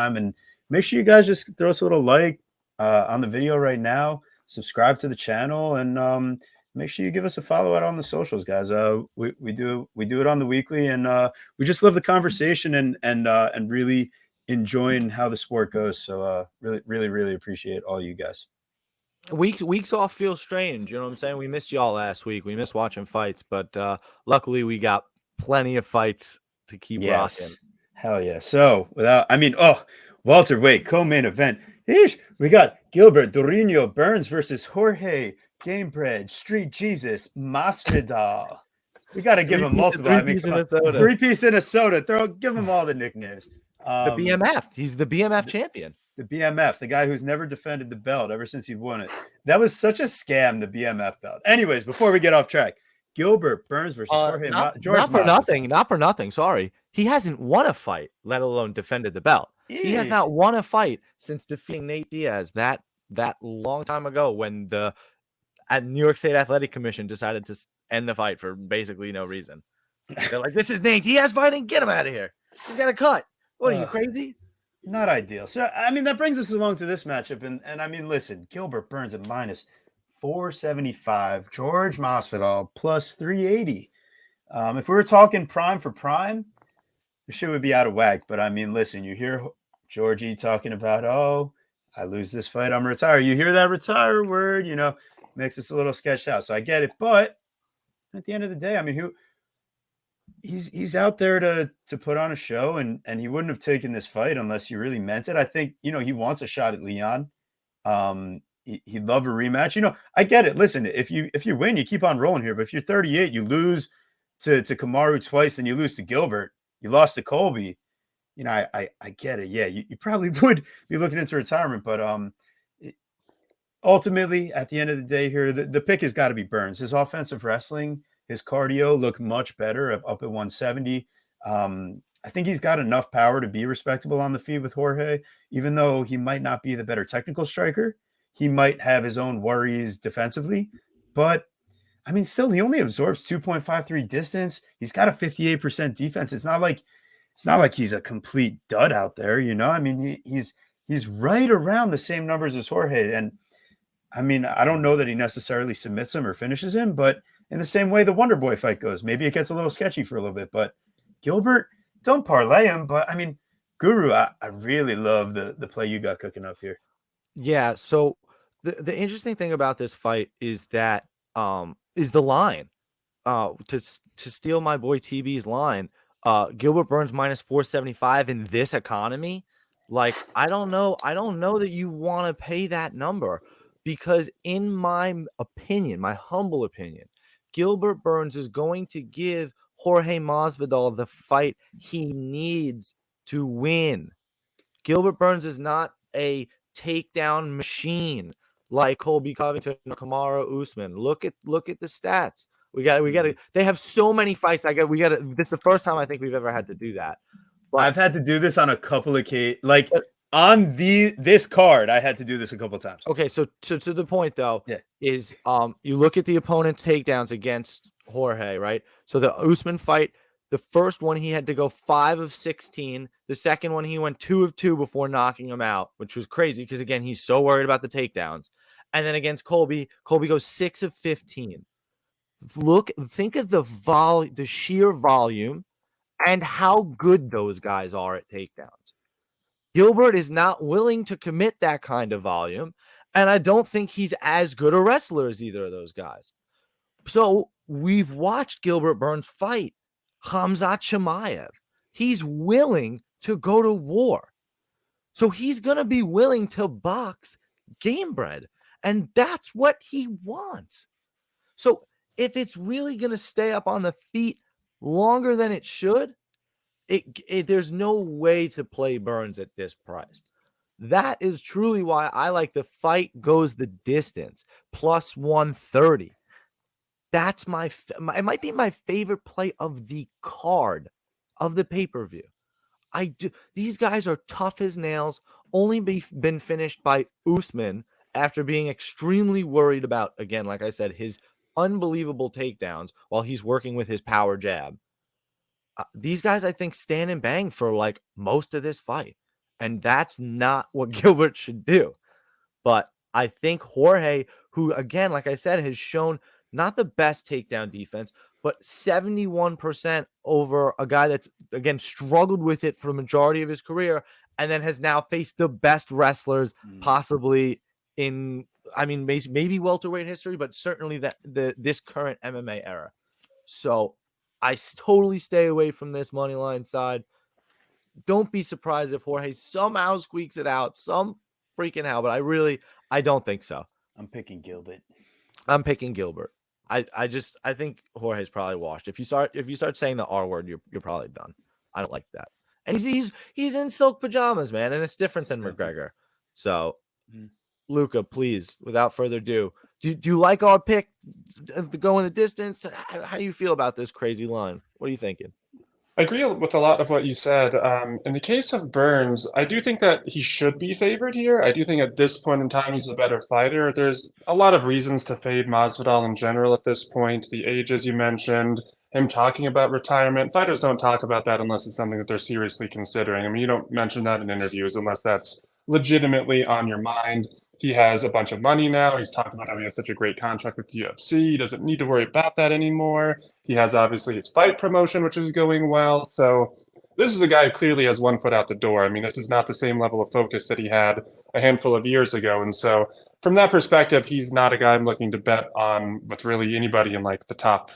time. And make sure you guys just throw us a little like on the video right now. Subscribe to the channel, and make sure you give us a follow out on the socials, guys. We do it on the weekly, and we just love the conversation and really enjoying how the sport goes. So really appreciate all you guys. Weeks off feel strange, you know what I'm saying? We missed y'all last week. We missed watching fights, but luckily we got plenty of fights to keep rocking. Hell yeah. So welterweight co-main event. We got Gilbert Burns versus Jorge Gamebred Street Jesus Masvidal. We got to give him multiple. Three-piece in a soda. Give him all the nicknames. The BMF. He's the BMF champion. The BMF, the guy who's never defended the belt ever since he won it. That was such a scam, the BMF belt. Anyways, before we get off track, Gilbert Burns versus Jorge Masvidal. Not for nothing. Sorry. He hasn't won a fight, let alone defended the belt. He has not won a fight since defeating Nate Diaz that long time ago when the New York State Athletic Commission decided to end the fight for basically no reason. They're like, this is Nate Diaz fighting? Get him out of here. He's got a cut. What, are you crazy? Not ideal. So, I mean, that brings us along to this matchup. And I mean, listen, Gilbert Burns at minus 475, Jorge Masvidal plus 380. If we were talking prime for prime, the shit would be out of whack. But I mean, listen, you hear Georgie talking about, oh, I lose this fight, I'm retire. You hear that retire word, makes us a little sketched out. So I get it. But at the end of the day, I mean, he's out there to put on a show, and he wouldn't have taken this fight unless he really meant it. I think, he wants a shot at Leon. He'd love a rematch. I get it. Listen, if you win, you keep on rolling here. But if you're 38, you lose to Kamaru twice, and you lose to Gilbert, you lost to Colby. I get it. Yeah, you probably would be looking into retirement, but ultimately, at the end of the day here, the pick has got to be Burns. His offensive wrestling, his cardio look much better up at 170. I think he's got enough power to be respectable on the feet with Jorge, even though he might not be the better technical striker. He might have his own worries defensively, but I mean, still, he only absorbs 2.53 distance. He's got a 58% defense. It's not like he's a complete dud out there, I mean, he's right around the same numbers as Jorge. And I mean, I don't know that he necessarily submits him or finishes him, but in the same way the Wonder Boy fight goes, maybe it gets a little sketchy for a little bit. But Gilbert, don't parlay him. But I mean, Guru, I really love the play you got cooking up here. Yeah. So the interesting thing about this fight is that is the line. To steal my boy TB's line, Gilbert Burns minus 475 in this economy. Like, I don't know that you want to pay that number, because in my opinion, my humble opinion, Gilbert Burns is going to give Jorge Masvidal the fight he needs to win. Gilbert Burns is not a takedown machine like Colby Covington or Kamaru Usman. Look at the stats. We got to. They have so many fights. This is the first time I think we've ever had to do that. But I've had to do this on a couple of cases. Like on this card, I had to do this a couple of times. Okay, so to the point though, is you look at the opponent's takedowns against Jorge, right? So the Usman fight, the first one he had to go 5 of 16. The second one he went 2 of 2 before knocking him out, which was crazy because again he's so worried about the takedowns. And then against Colby goes 6 of 15. Think of the sheer volume and how good those guys are at takedowns. Gilbert is not willing to commit that kind of volume, and I don't think he's as good a wrestler as either of those guys. So we've watched Gilbert Burns fight Khamzat Chimaev. He's willing to go to war. So he's going to be willing to box Gamebred, and that's what he wants. So if it's really going to stay up on the feet longer than it should, there's no way to play Burns at this price. That is truly why I like the fight goes the distance, plus 130. That's it might be my favorite play of the card, of the pay-per-view. These guys are tough as nails, only been finished by Usman after being extremely worried about, again, like I said, his unbelievable takedowns while he's working with his power jab. These guys, I think, stand and bang for like most of this fight. And that's not what Gilbert should do. But I think Jorge, who, again, like I said, has shown not the best takedown defense, but 71% over a guy that's, again, struggled with it for the majority of his career and then has now faced the best wrestlers possibly in, I mean, maybe welterweight history, but certainly this current MMA era. So I totally stay away from this money line side. Don't be surprised if Jorge somehow squeaks it out, some freaking hell, but I don't think so. I'm picking Gilbert. I think Jorge's probably washed. If you start saying the R word, you're probably done. I don't like that. And he's in silk pajamas, man, and it's different than McGregor. So, Luca, please, without further ado, do you like our pick to go in the distance? How do you feel about this crazy line? What are you thinking? I agree with a lot of what you said. In the case of Burns, I do think that he should be favored here. I do think at this point in time he's a better fighter. There's a lot of reasons to fade Masvidal in general at this point. The age, as you mentioned, him talking about retirement. Fighters don't talk about that unless it's something that they're seriously considering. I mean, you don't mention that in interviews unless that's legitimately on your mind. He has a bunch of money now. He's talking about how he has such a great contract with the UFC. He doesn't need to worry about that anymore. He has obviously his fight promotion, which is going well. So this is a guy who clearly has one foot out the door. I mean, this is not the same level of focus that he had a handful of years ago. And so from that perspective, he's not a guy I'm looking to bet on with really anybody in like the top,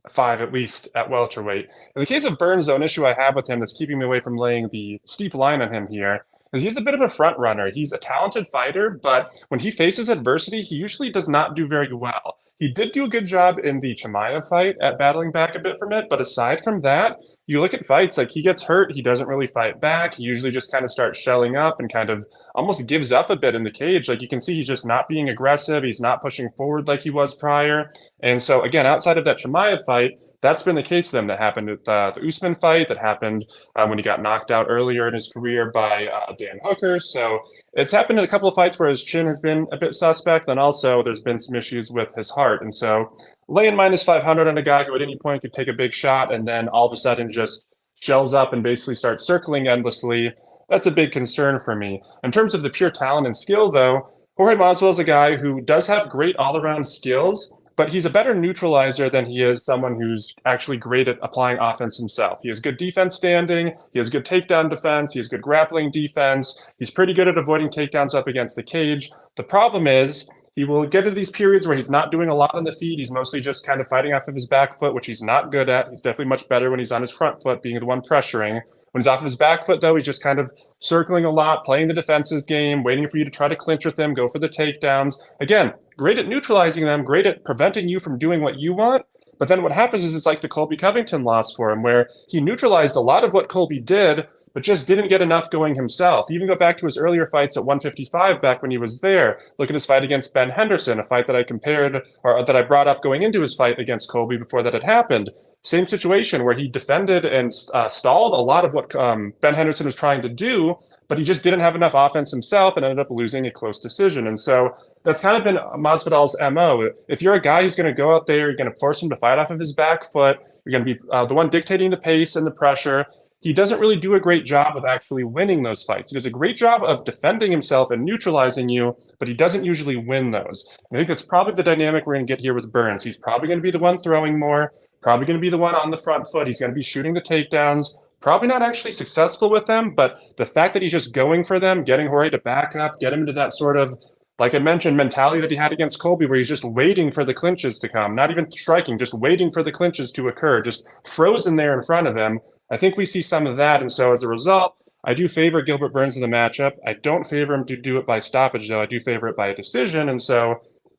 5 at least at welterweight. In the case of Burns, though, an issue I have with him that's keeping me away from laying the steep line on him here is he's a bit of a front runner. He's a talented fighter, but when he faces adversity, he usually does not do very well. He did do a good job in the Chimaev fight at battling back a bit from it, but aside from that, you look at fights, like he gets hurt, he doesn't really fight back. He usually just kind of starts shelling up and kind of almost gives up a bit in the cage. Like you can see he's just not being aggressive. He's not pushing forward like he was prior. And so again, outside of that Chimaev fight, that's been the case for them. That happened at the Usman fight, that happened when he got knocked out earlier in his career by Dan Hooker. So it's happened in a couple of fights where his chin has been a bit suspect. Then also there's been some issues with his heart. And so laying minus 500 on a guy who at any point could take a big shot and then all of a sudden just shells up and basically starts circling endlessly, that's a big concern for me. In terms of the pure talent and skill, though, Jorge Masvidal is a guy who does have great all-around skills, but he's a better neutralizer than he is someone who's actually great at applying offense himself. He has good defense standing. He has good takedown defense. He has good grappling defense. He's pretty good at avoiding takedowns up against the cage. The problem is he will get into these periods where he's not doing a lot on the feet. He's mostly just kind of fighting off of his back foot, which he's not good at. He's definitely much better when he's on his front foot, being the one pressuring. When he's off of his back foot, though, he's just kind of circling a lot, playing the defensive game, waiting for you to try to clinch with him, go for the takedowns. Again, great at neutralizing them, great at preventing you from doing what you want. But then what happens is it's like the Colby Covington loss for him, where he neutralized a lot of what Colby did, but just didn't get enough going himself. Even go back to his earlier fights at 155 back when he was there. Look at his fight against Ben Henderson, a fight that I compared or that I brought up going into his fight against Colby before that had happened. Same situation where he defended and stalled a lot of what Ben Henderson was trying to do, but he just didn't have enough offense himself and ended up losing a close decision. And so that's kind of been Masvidal's MO. If you're a guy who's going to go out there, you're going to force him to fight off of his back foot, you're going to be the one dictating the pace and the pressure. He doesn't really do a great job of actually winning those fights. He does a great job of defending himself and neutralizing you, but he doesn't usually win those. And I think that's probably the dynamic we're going to get here with Burns. He's probably going to be the one throwing more, probably going to be the one on the front foot. He's going to be shooting the takedowns, probably not actually successful with them, but the fact that he's just going for them, getting Jorge to back up, get him into that sort of, like I mentioned, mentality that he had against Colby, where he's just waiting for the clinches to come, not even striking, just waiting for the clinches to occur, just frozen there in front of him. I think we see some of that. And so as a result, I do favor Gilbert Burns in the matchup. I don't favor him to do it by stoppage, though. I do favor it by a decision. And so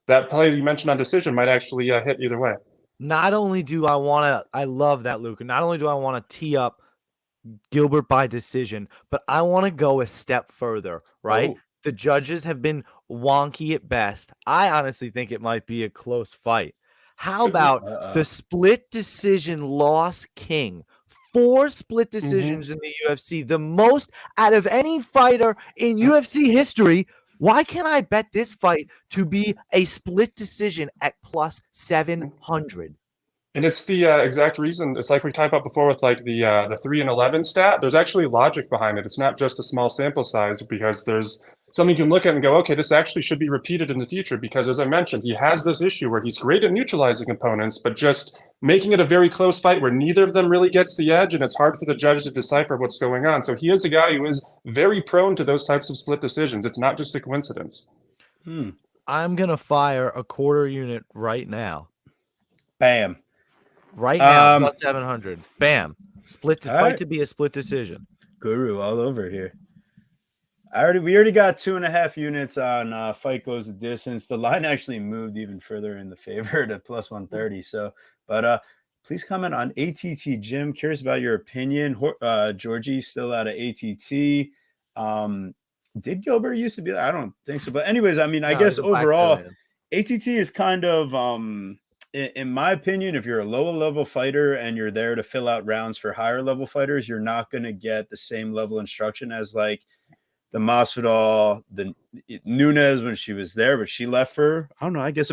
that play you mentioned on decision might actually hit either way. Not only do I want to, I love that, Luca. Not only do I want to tee up Gilbert by decision, but I want to go a step further, right? Oh. The judges have been wonky at best. I honestly think it might be a close fight. How about the split decision loss king? 4 split decisions in the UFC, the most out of any fighter in UFC history. Why can't I bet this fight to be a split decision at plus 700? And it's the exact reason. It's like we talked about before with like the 3 and 11 stat. There's actually logic behind it. It's not just a small sample size because there's something you can look at and go, okay, this actually should be repeated in the future. Because as I mentioned, he has this issue where he's great at neutralizing opponents, but just making it a very close fight where neither of them really gets the edge, and it's hard for the judge to decipher what's going on. So he is a guy who is very prone to those types of split decisions. It's not just a coincidence. I'm gonna fire a quarter unit right now. Bam. Right now, plus 700. Bam. Split to fight right. to be a split decision. Guru all over here. We already got 2.5 units on fight goes the distance. The line actually moved even further in the favor to plus 130. So, but please comment on ATT Jim. Curious about your opinion. Georgie still out of ATT. Did Gilbert used to be? I don't think so. But anyways, I mean, I guess overall, ATT is kind of, in my opinion, if you're a lower level fighter and you're there to fill out rounds for higher level fighters, you're not going to get the same level instruction as like the Masvidal, the Nunes when she was there, but she left for, I don't know, I guess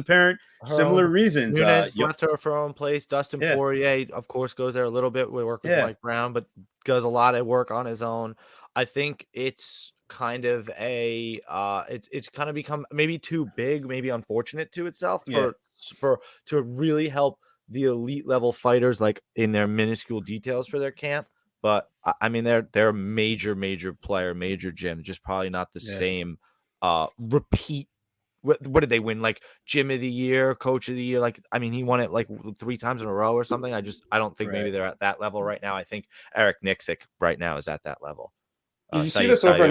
similar reasons. Nunes left her for her own place. Dustin Poirier, of course, goes there a little bit. We work with Mike Brown, but does a lot of work on his own. I think it's kind of it's kind of become maybe too big, maybe unfortunate to itself to really help the elite level fighters like in their minuscule details for their camp. But I mean, they're a major player, major gym, just probably not the same repeat. What did they win? Like gym of the year, coach of the year. Like, I mean, he won it like 3 times in a row or something. I don't think maybe they're at that level right now. I think Eric Nixick right now is at that level. You see this over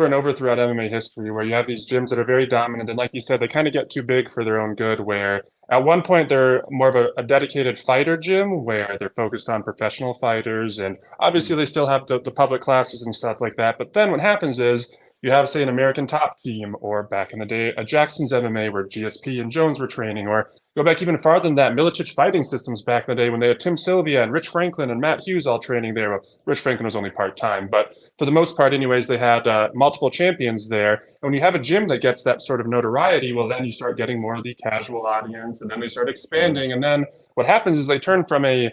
and over throughout MMA history, where you have these gyms that are very dominant, and like you said, they kind of get too big for their own good, where at one point they're more of a dedicated fighter gym where they're focused on professional fighters, and obviously they still have the public classes and stuff like that. But then what happens is you have, say, an American Top Team, or back in the day, a Jackson's MMA where GSP and Jones were training, or go back even farther than that, Milicic Fighting Systems back in the day when they had Tim Sylvia and Rich Franklin and Matt Hughes all training there. Well, Rich Franklin was only part-time, but for the most part anyways, they had multiple champions there. And when you have a gym that gets that sort of notoriety, well, then you start getting more of the casual audience, and then they start expanding. And then what happens is they turn from a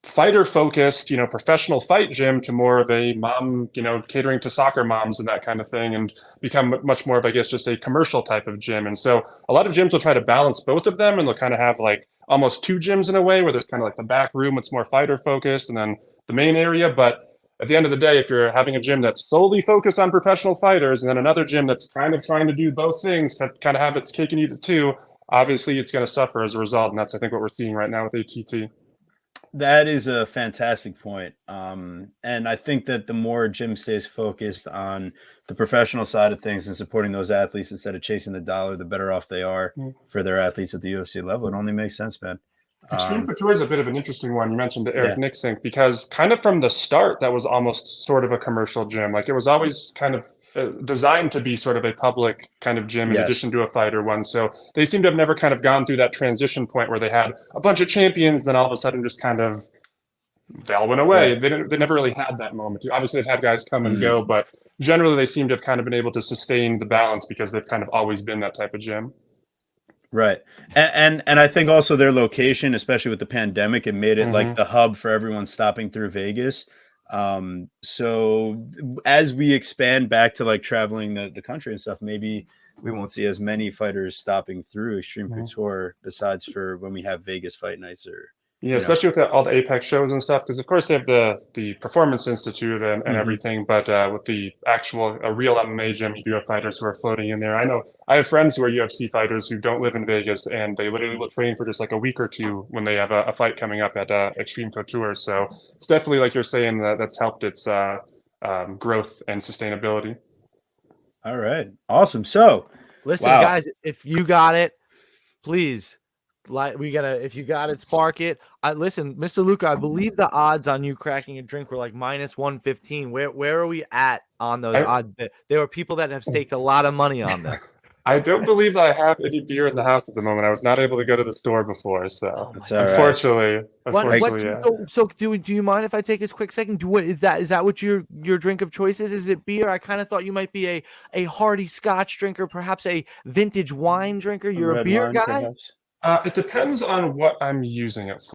fighter-focused, professional fight gym to more of a mom, catering to soccer moms and that kind of thing, and become much more of, I guess, just a commercial type of gym. And so a lot of gyms will try to balance both of them, and they'll kind of have like almost 2 gyms in a way, where there's kind of like the back room, it's more fighter-focused, and then the main area. But at the end of the day, if you're having a gym that's solely focused on professional fighters, and then another gym that's kind of trying to do both things, kind of have its cake and eat it too, obviously it's going to suffer as a result. And that's, I think, what we're seeing right now with ATT. That is a fantastic point. And I think that the more gym stays focused on the professional side of things and supporting those athletes instead of chasing the dollar, the better off they are for their athletes at the UFC level. It only makes sense, man. Extreme Couture is a bit of an interesting one. You mentioned Eric Nixick, because kind of from the start, that was almost sort of a commercial gym. Like, it was always kind of designed to be sort of a public kind of gym in addition to a fighter one. So they seem to have never kind of gone through that transition point where they had a bunch of champions, then all of a sudden just kind of they all went away. They never really had that moment. Obviously they've had guys come and go, but generally they seem to have kind of been able to sustain the balance because they've kind of always been that type of gym. Right. And I think also their location, especially with the pandemic, it made it like the hub for everyone stopping through Vegas. So as we expand back to like traveling the country and stuff, maybe we won't see as many fighters stopping through Extreme Couture besides for when we have Vegas fight nights or especially with all the Apex shows and stuff, because of course they have the Performance Institute and everything, but with the actual a real MMA gym, you do have fighters who are floating in there. I know I have friends who are UFC fighters who don't live in Vegas, and they literally will train for just like a week or two when they have a fight coming up at Extreme Couture. So it's definitely, like you're saying, that's helped its growth and sustainability. All right, awesome. So listen, guys, if you got it, please. If you got it, spark it. Listen, Mr. Luca, I believe the odds on you cracking a drink were like minus 115. Where are we at on those odds? There are people that have staked a lot of money on them. I don't believe I have any beer in the house at the moment. I was not able to go to the store before, so unfortunately, yeah. So do you mind if I take a quick second? Is that what your drink of choice is? Is it beer? I kind of thought you might be a hearty Scotch drinker, perhaps a vintage wine drinker. You're a beer guy. It depends on what I'm using it for.